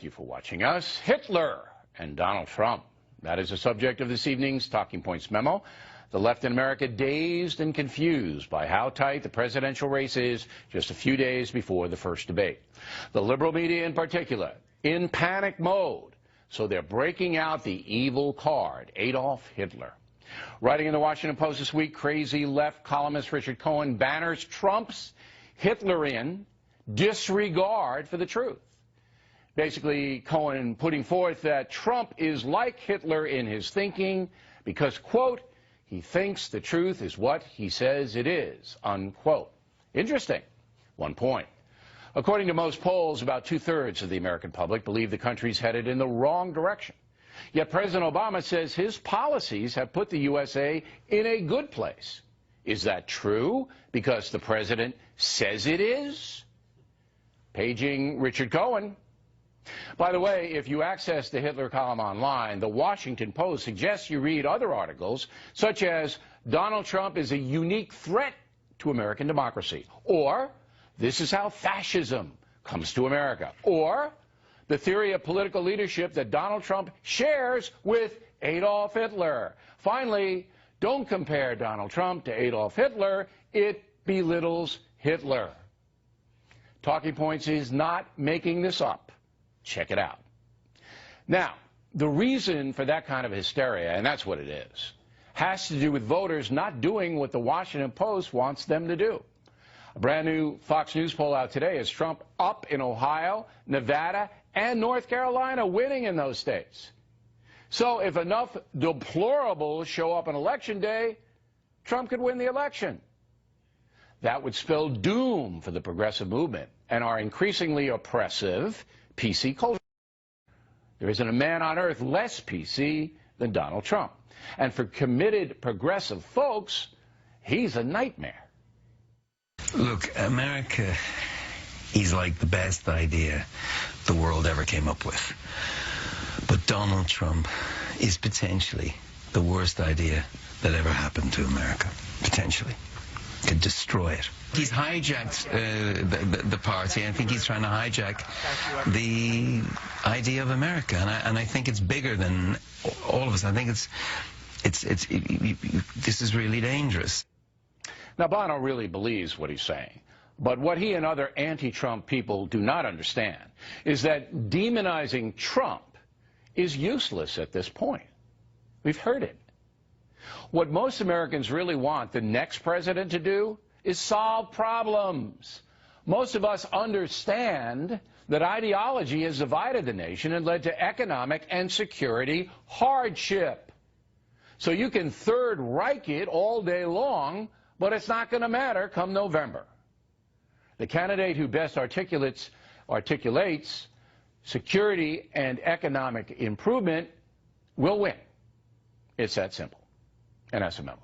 you for watching us. Hitler and Donald Trump. That is the subject of this evening's Talking Points memo. The left in America dazed and confused by how tight the presidential race is just a few days before the first debate. The liberal media in particular in panic mode, so they're breaking out the evil card, Adolf Hitler. Writing in the Washington Post this week, crazy left columnist Richard Cohen banners Trump's Hitlerian disregard for the truth. Basically, Cohen putting forth that Trump is like Hitler in his thinking because, quote, he thinks the truth is what he says it is, unquote. Interesting. 1 point. According to most polls, about 2/3 of the American public believe the country's headed in the wrong direction. Yet President Obama says his policies have put the USA in a good place. Is that true because the president says it is? Paging Richard Cohen. By the way, if you access the Hitler column online, the Washington Post suggests you read other articles, such as Donald Trump is a unique threat to American democracy, or this is how fascism comes to America, or the theory of political leadership that Donald Trump shares with Adolf Hitler. Finally, don't compare Donald Trump to Adolf Hitler. It belittles Hitler. Talking Points is not making this up. Check it out. Now, the reason for that kind of hysteria, and that's what it is, has to do with voters not doing what the Washington Post wants them to do. A brand new Fox News poll out today has Trump up in Ohio, Nevada, and North Carolina, winning in those states. So if enough deplorables show up on Election Day, Trump could win the election. That would spell doom for the progressive movement and our increasingly oppressive PC culture. There isn't a man on earth less PC than Donald Trump. And for committed progressive folks, he's a nightmare. Look, America is like the best idea the world ever came up with. But Donald Trump is potentially the worst idea that ever happened to America. Potentially. Could destroy it. He's hijacked the party. I think he's trying to hijack the idea of America, and I think it's bigger than all of us. I think this is really dangerous. Now, Bono really believes what he's saying, but what he and other anti-Trump people do not understand is that demonizing Trump is useless at this point. We've heard it. What most Americans really want the next president to do is solve problems. Most of us understand that ideology has divided the nation and led to economic and security hardship. So you can Third Reich it all day long, but it's not going to matter come November. The candidate who best articulates security and economic improvement will win. It's that simple. And that's a memo.